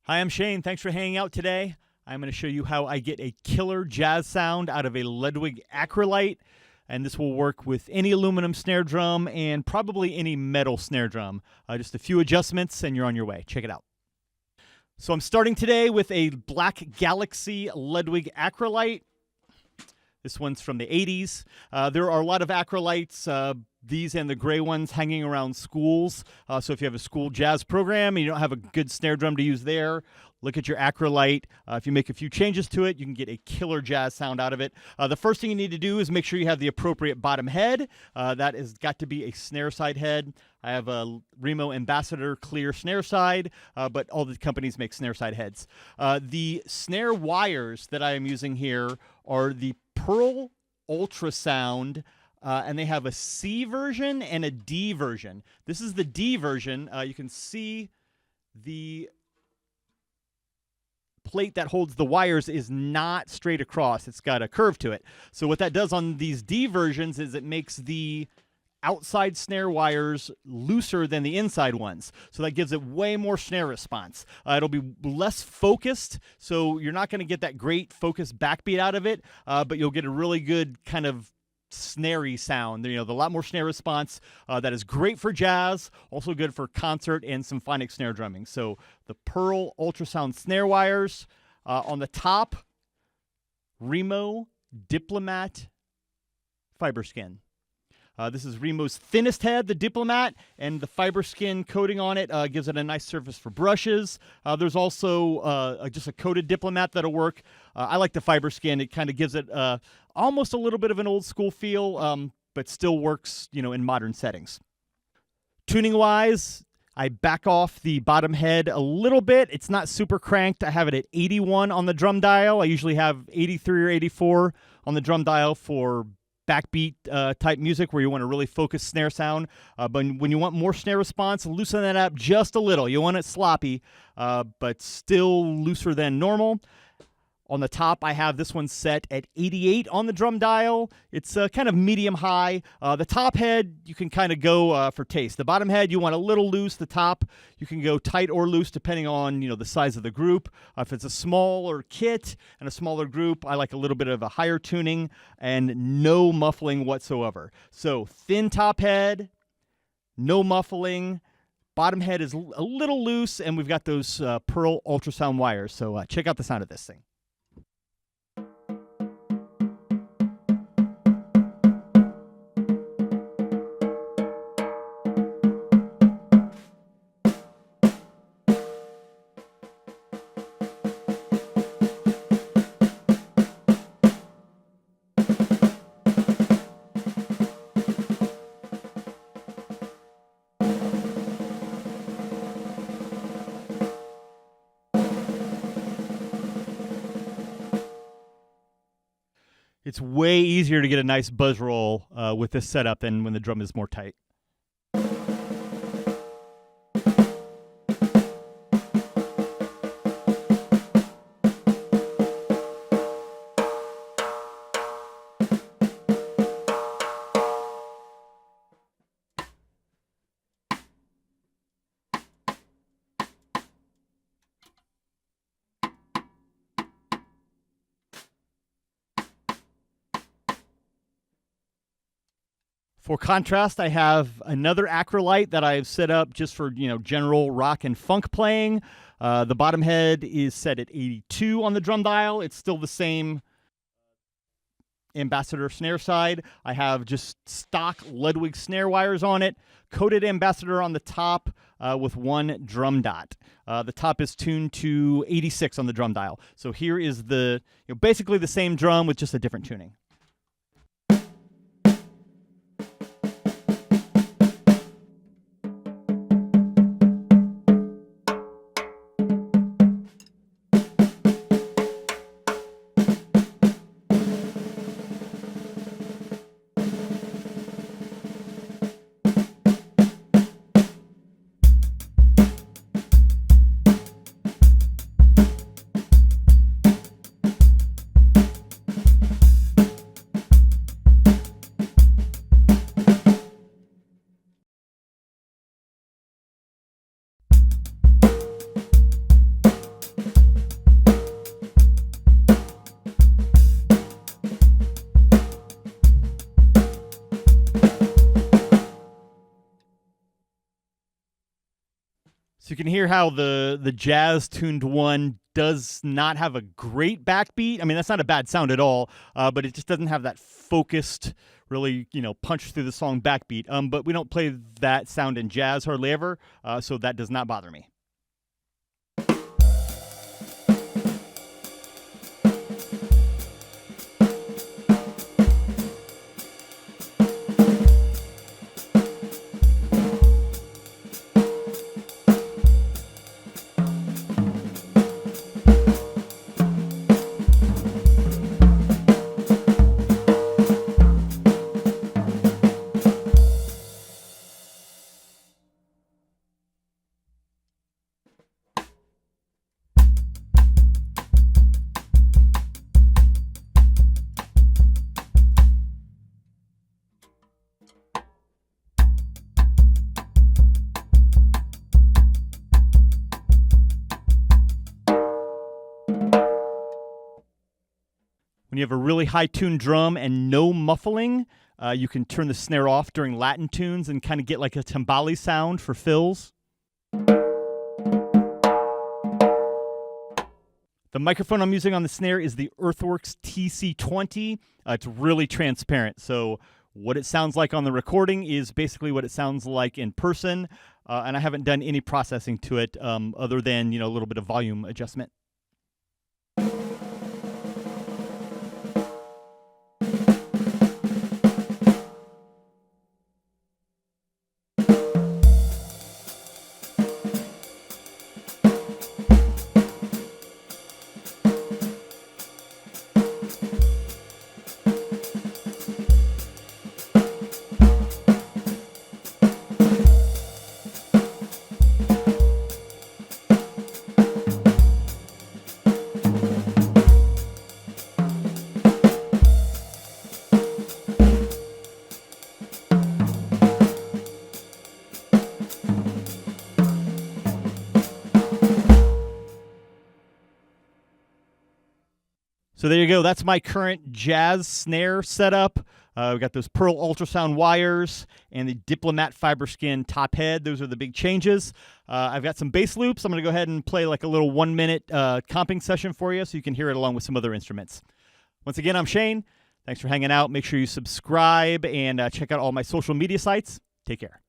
Hi, I'm Shane. Thanks for hanging out today. I'm going to show you how I get a killer jazz sound out of a Ludwig Acrolite, and this will work with any aluminum snare drum and probably any metal snare drum. Just a few adjustments and you're on your way. Check it out. So I'm starting today with a Black Galaxy Ludwig Acrolite. This one's from the 80s. There are a lot of Acrolites, these and the gray ones, hanging around schools. So if you have a school jazz program and you don't have a good snare drum to use there, look at your Acrolite. If you make a few changes to it, you can get a killer jazz sound out of it. The first thing you need to do is make sure you have the appropriate bottom head. That has got to be a snare side head. I have a Remo Ambassador clear snare side, but all the companies make snare side heads. The snare wires that I am using here are the Pearl Ultrasound, and they have a C version and a D version. This is the D version. You can see the plate that holds the wires is not straight across. It's got a curve to it. So what that does on these D versions is it makes the outside snare wires looser than the inside ones. So that gives it way more snare response. It'll be less focused, so you're not going to get that great focused backbeat out of it, but you'll get a really good kind of snare-y sound. You know, a lot more snare response. That is great for jazz, also good for concert and symphonic snare drumming. So the Pearl Ultrasound snare wires. On the top, Remo Diplomat fiber skin. This is Remo's thinnest head, the Diplomat, and the fiber skin coating on it gives it a nice surface for brushes. There's also just a coated Diplomat that'll work. I like the fiber skin. It kind of gives it almost a little bit of an old school feel, but still works, you know, in modern settings. Tuning-wise, I back off the bottom head a little bit. It's not super cranked. I have it at 81 on the drum dial. I usually have 83 or 84 on the drum dial for backbeat type music where you want a really focused snare sound. But when you want more snare response, loosen that up just a little. You want it sloppy, but still looser than normal. On the top, I have this one set at 88 on the drum dial. It's kind of medium high. The top head, you can kind of go for taste. The bottom head, you want a little loose. The top, you can go tight or loose depending on, you know, the size of the group. If it's a smaller kit and a smaller group, I like a little bit of a higher tuning and no muffling whatsoever. So thin top head, no muffling. Bottom head is a little loose, and we've got those Pearl Ultrasound wires. So check out the sound of this thing. It's way easier to get a nice buzz roll with this setup than when the drum is more tight. For contrast, I have another Acrolite that I've set up just for, you know, general rock and funk playing. The bottom head is set at 82 on the drum dial. It's still the same Ambassador snare side. I have just stock Ludwig snare wires on it, coated Ambassador on the top with one drum dot. The top is tuned to 86 on the drum dial. So here is the, you know, basically the same drum with just a different tuning. hear how the jazz tuned one does not have a great backbeat. I mean, that's not a bad sound at all, but it just doesn't have that focused, really, punch through the song backbeat. But we don't play that sound in jazz hardly ever, so that does not bother me. When you have a really high-tuned drum and no muffling, you can turn the snare off during Latin tunes and kind of get like a timbale sound for fills. The microphone I'm using on the snare is the Earthworks TC20. It's really transparent, so what it sounds like on the recording is basically what it sounds like in person, and I haven't done any processing to it other than a little bit of volume adjustment. So there you go. That's my current jazz snare setup. We got those Pearl ultrasound wires and the Diplomat fiber skin top head. Those are the big changes. I've got some bass loops. I'm going to go ahead and play like a little 1-minute comping session for you so you can hear it along with some other instruments. Once again, I'm Shane. Thanks for hanging out. Make sure you subscribe and check out all my social media sites. Take care.